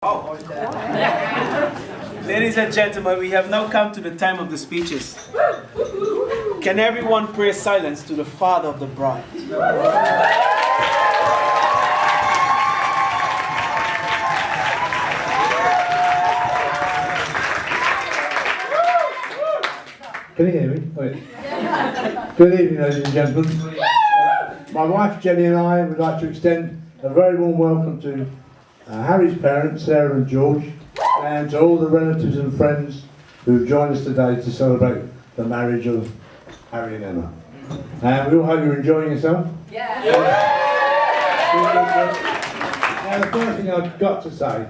Oh. Ladies and gentlemen, we have now come to the time of the speeches. Can everyone pray silence to the father of the bride? Can you hear me? Wait. Good evening, ladies and gentlemen. My wife Jenny and I would like to extend a very warm welcome to Harry's parents, Sarah and George, and to all the relatives and friends who have joined us today to celebrate the marriage of Harry and Emma. And we all hope you're enjoying yourself. Yeah. Now the first thing I've got to say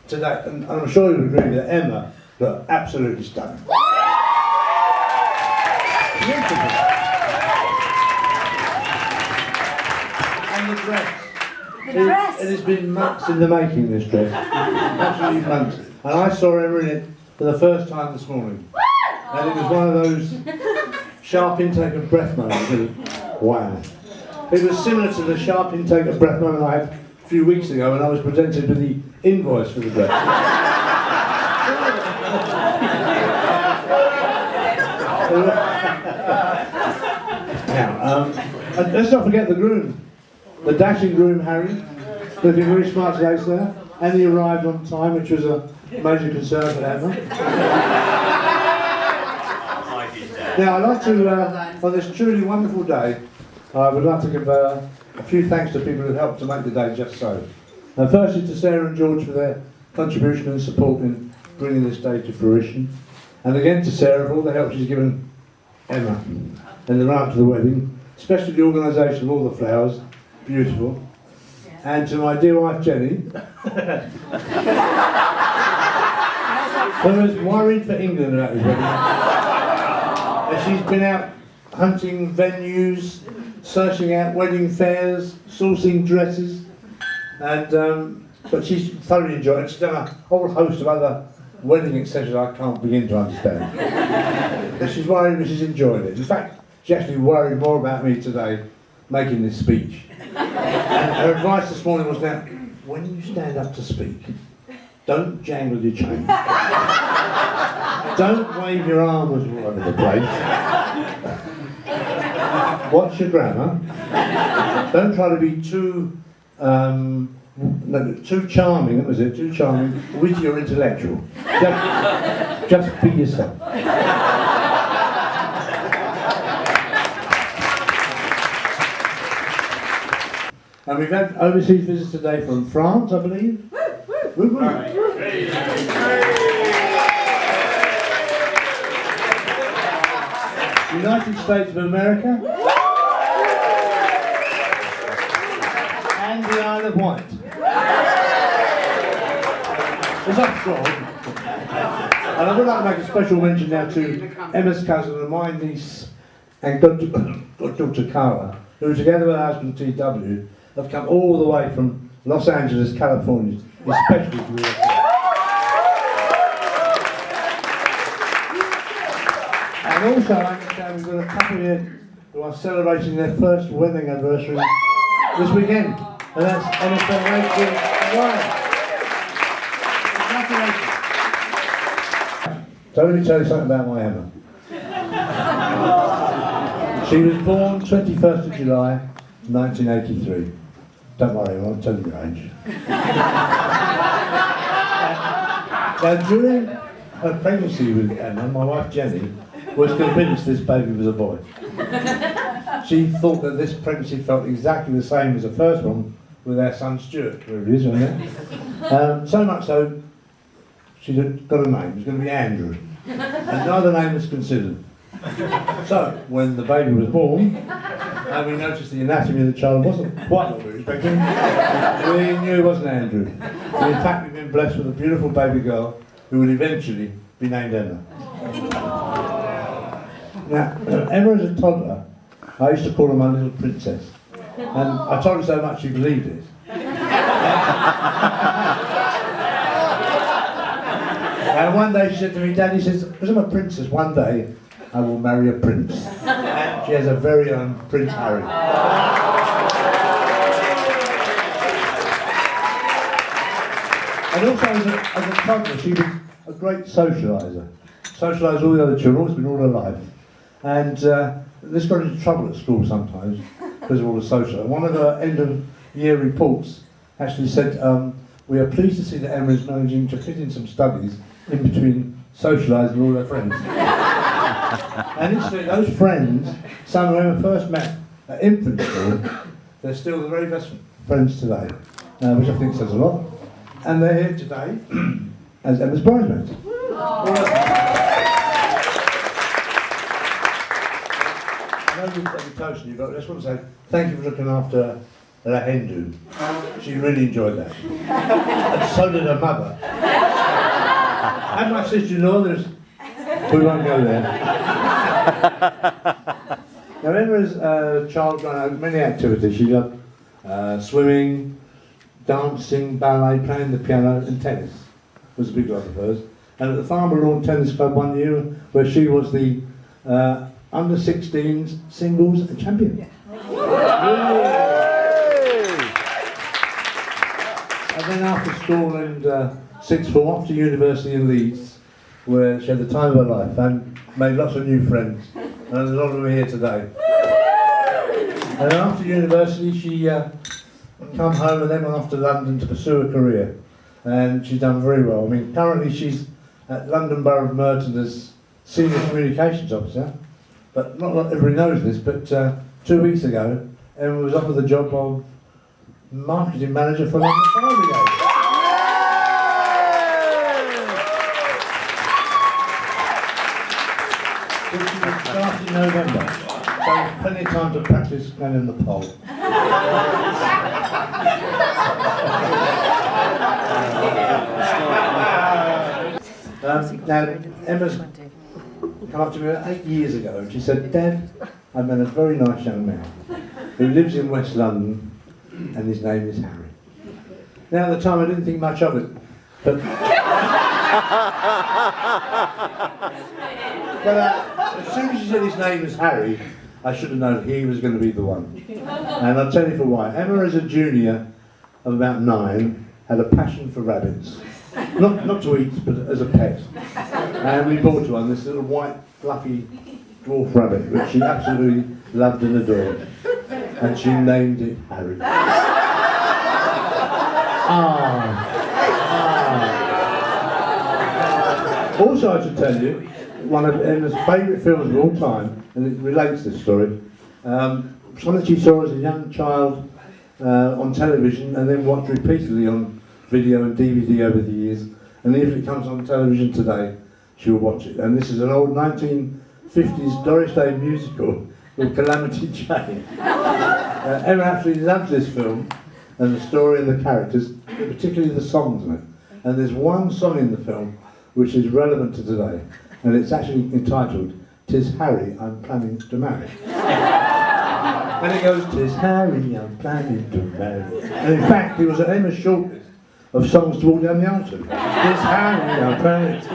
today, and I'm sure you'll agree that Emma looked absolutely stunning. Beautiful. And the dress. The dress. It has been months in the making, this dress. Absolutely months. And I saw Emma in it for the first time this morning. And it was one of those sharp intake of breath moments. Wow. It was similar to the sharp intake of breath moment I had a few weeks ago when I was presented with the invoice for the dress. Now, and let's not forget the groom. The dashing groom, Harry, looking very smart today, sir. And he arrived on time, which was a major concern for Emma. Now, I'd like to, on this truly wonderful day, I would like to give a few thanks to people who helped to make the day just so. And firstly to Sarah and George for their contribution and support in bringing this day to fruition. And again to Sarah for all the help she's given Emma in the run up to the wedding, especially the organisation of all the flowers, beautiful. And to my dear wife Jenny, who was worried for England about this wedding. And she's been out hunting venues, searching out wedding fairs, sourcing dresses, and but she's thoroughly enjoyed it. She's done a whole host of other wedding accessories I can't begin to understand. But she's worried, but she's enjoyed it. In fact, she actually worried more about me today making this speech. And her advice this morning was that when you stand up to speak, don't jangle your chain. Don't wave your arms all over the place. Watch your grammar. Don't try to be too charming, that was it, too charming, witty or intellectual. Just be yourself. And we've had overseas visitors today from France, I believe. Woo woo. United States of America. And the Isle of Wight. Is that strong? And I would like to make a special mention now to Emma's cousin and my niece and goddaughter Carla, who together with her husband T.W. have come all the way from Los Angeles, California, especially to the And also, I understand we've got a couple here who are celebrating their first wedding anniversary this weekend. And that's Emma and Rachel Ryan. Congratulations. So let me tell you something about my Emma. She was born 21st of July, 1983. Don't worry, I won't tell you your age. Now, during her pregnancy with Emma, my wife Jenny was convinced this baby was a boy. She thought that this pregnancy felt exactly the same as the first one with our son Stuart, where it is, isn't it? So much so, she got a name. It was going to be Andrew. And neither name was considered. So, when the baby was born, and we noticed the anatomy of the child wasn't quite what we were expecting, we knew it wasn't Andrew. And in fact, we've been blessed with a beautiful baby girl who will eventually be named Emma. Now, Emma as a toddler, I used to call her my little princess. And I told her so much she believed it. And one day she said to me, Daddy says, because I'm a princess, one day I will marry a prince. And she has a very own Prince Harry. And also as a toddler, she was a great socialiser. Socialised all the other children, always been all her life. And this got into trouble at school sometimes because of all the social. And one of her end of year reports actually said, we are pleased to see that Emma is managing to fit in some studies in between socialising all her friends. And interestingly, those friends, some who Emma first met at infant school, they're still the very best friends today, which I think says a lot. And they're here today as Emma's bridesmaids. I know you've got the toast in you, but I just want to say thank you for looking after the hen do. She really enjoyed that. And so did her mother. And my sister-in-law, we won't go there. Now Emma as a child ran out many activities. She loved swimming, dancing, ballet, playing the piano and tennis was a big love of hers. And at the Farmer Lawn Tennis Club one year where she was the under 16s singles champion. Yeah. And then after school and sixth form, off to university in Leeds, where she had the time of her life and made lots of new friends. And a lot of them are here today. And after university, she come home and then went off to London to pursue a career. And she's done very well. I mean, currently she's at London Borough of Merton as Senior Communications Officer. But not everybody knows this, but 2 weeks ago, Emma was offered the job of Marketing Manager for London Fire Brigade. Which she will start in November. So plenty of time to practice manning the pole. Now, Emma's come up to me 8 years ago and she said, Dad, I met a very nice young man who lives in West London and his name is Harry. Now at the time I didn't think much of it, but as soon as she said his name is Harry, I should have known he was going to be the one. And I'll tell you for why. Emma as a junior of about 9 had a passion for rabbits. Not to eat, but as a pet. And we bought her one, this little white, fluffy dwarf rabbit, which she absolutely loved and adored. And she named it Harry. Also, I should tell you, one of Emma's favourite films of all time, and it relates to this story, something she saw as a young child on television and then watched repeatedly on video and DVD over the years, and if it comes on television today, she will watch it. And this is an old 1950s Doris Day musical called Calamity Jane. Emma absolutely loves this film and the story and the characters, particularly the songs in it. And there's one song in the film which is relevant to today, and it's actually entitled "'Tis Harry I'm Planning to Marry." And it goes, "'Tis Harry I'm planning to marry." And in fact, it was at Emma's shortlist of songs to walk down the aisle to. "'Tis Harry I'm planning to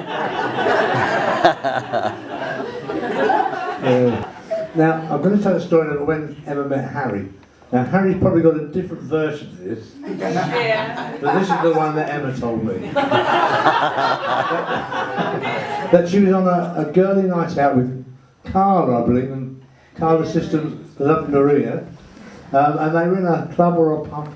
Now, I'm going to tell a story of when Emma met Harry. Now, Harry's probably got a different version of this, but this is the one that Emma told me. That she was on a girly night out with Carla, I believe, and Carla's sister, lovely Maria, and they were in a club or a pub,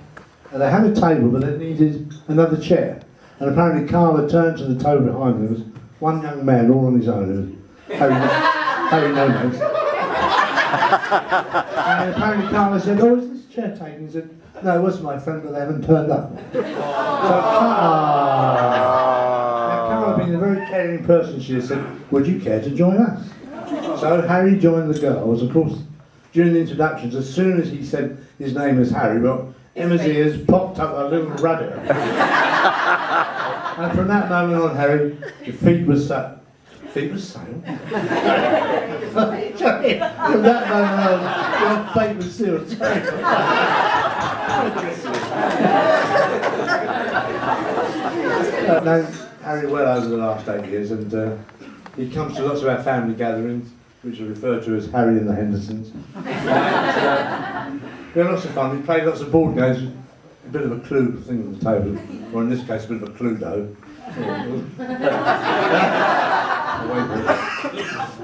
and they had a table, but they needed another chair. And apparently Carla turned to the table behind them. There was one young man all on his own, who was Harry Nomads. And apparently Carla said, "Oh, is this chair taken?" He said, "No, it was my friend, but they haven't turned up." So Carla, being a very caring person, she said, "Would you care to join us?" So Harry joined the girls. Of course, during the introductions, as soon as he said his name is Harry, well, Emma's ears popped up a little rabbit. And from that moment on, Harry, your feet were set. Feet were sailed. From that moment on, your fate was sealed. I've known Harry well over the last 8 years, and he comes to lots of our family gatherings, which are referred to as Harry and the Hendersons. And, we had lots of fun. We played lots of board games, bit of a clue thing on the table, or in this case, a bit of a Cluedo.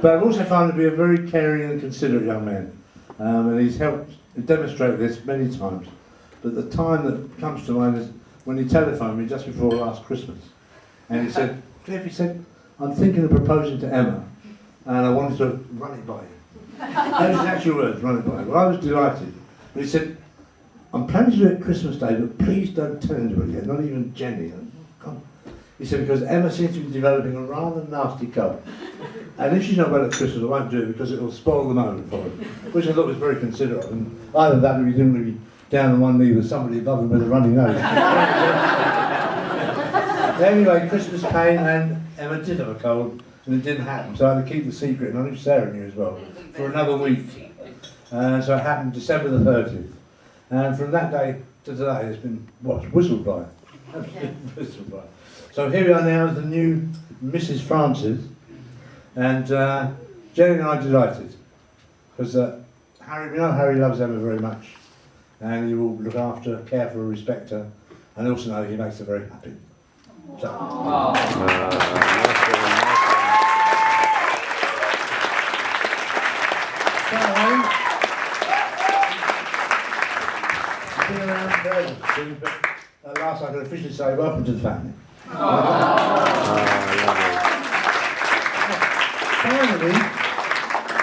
But I've also found him to be a very caring and considerate young man, and he's helped demonstrate this many times. But the time that comes to mind is when he telephoned me just before last Christmas, and he said, "Cliff," he said, "I'm thinking of proposing to Emma, and I wanted to run it by you." Those are actual words, run it by you. Well, I was delighted. But he said, "I'm planning to do it Christmas Day, but please don't tell anybody yet, not even Jenny." He said, "Because Emma seems to be developing a rather nasty cold. And if she's not well at Christmas, I won't do it because it will spoil the moment for her." Which I thought was very considerate. And either that or he didn't really down on one knee with somebody above him with a runny nose. Anyway, Christmas came and Emma did have a cold, and it didn't happen. So I had to keep the secret, and I knew Sarah knew as well, for another week. So it happened December the 30th. And from that day to today, it's been, whistled by. Whistled by. So here we are now as the new Mrs. Francis, and Jenny and I are delighted, because Harry, we know Harry loves Emma very much, and he will look after, care for her, respect her, and also know he makes her very happy. So. Been around forever, but at last I can officially say welcome to the family. Finally,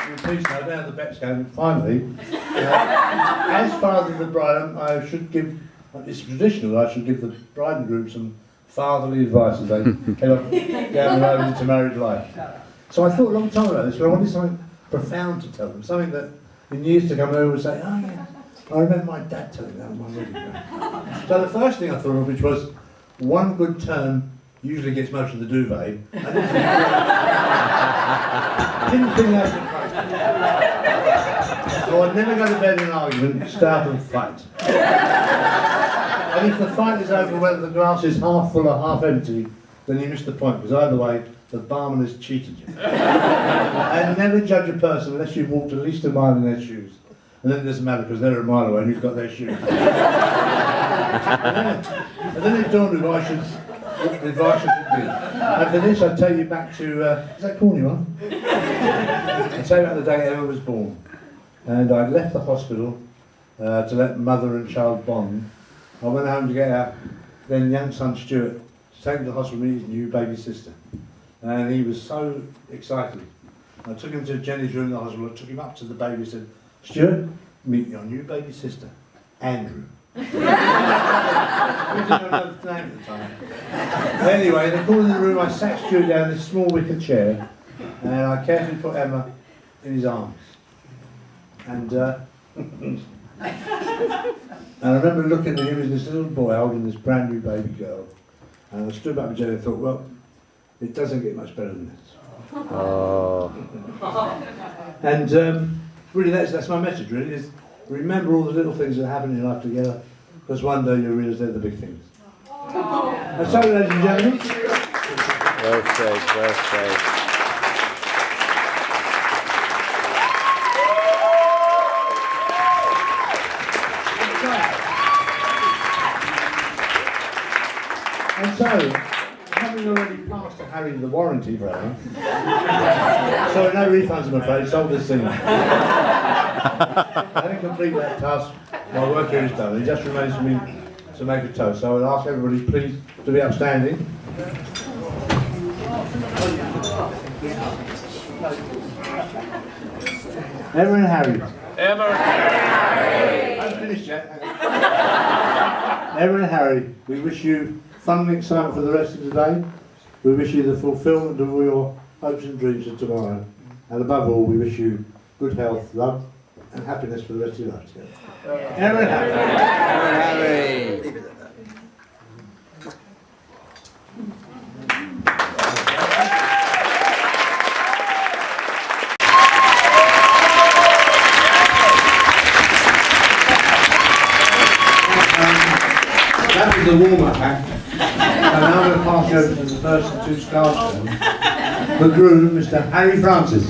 you're pleased now, down the bet's going, finally, as father of the bride, I should give, it's traditional, I should give the bride and groom some fatherly advice as they head up down the road into married life. So I thought a long time about this, but I wanted something profound to tell them, something that in years to come they would say, "Oh yeah, I remember my dad telling me that on my wedding day." So the first thing I thought of, which was, one good turn usually gets most of the duvet. I didn't think that was great. So I'd never go to bed in an argument, start and fight. And if the fight is over whether the glass is half full or half empty, then you miss the point, because either way, the barman has cheated you. And never judge a person unless you've walked at least a mile in their shoes. And then it doesn't matter because they're a mile away and you've got their shoes. And then it dawned on me what advice I should give. And for this I take you back to, is that Cornwall? I take you back to the day Emma was born. And I left the hospital to let mother and child bond. I went home to get our then young son Stuart to take him to the hospital to meet his new baby sister. And he was so excited. I took him to Jenny's room in the hospital, I took him up to the baby and said, "Stuart, meet your new baby sister, Andrew." We didn't know his name at the time. Anyway, they called in the room, I sat Stuart down in this small wicker chair, and I carefully put Emma in his arms. And and I remember looking at him as this little boy holding this brand new baby girl, and I stood back with Jenny and thought, well, it doesn't get much better than this. Oh. And really that's my message, really, is remember all the little things that happen in your life together, because one day you'll realise they're the big things. And so, ladies and gentlemen. Well said, well said. And so, having already passed to Harry the warranty for Emma, so no refunds I'm afraid, sold this thing. Having completed that task, my work here is done. It just remains for me to make a toast. So I'll ask everybody please to be upstanding. Emma and Harry. Emma and Harry. I haven't finished yet. Emma and Harry, we wish you fun and excitement for the rest of the day. We wish you the fulfilment of all your hopes and dreams for tomorrow. And above all, we wish you good health, love, and happiness for the rest of your life together. Emma and Harry. Emma and Harry. Leave it at that. That was the warm-up act. And now I'm going to pass you over to the first two stars. The groom, Mr. Harry Francis.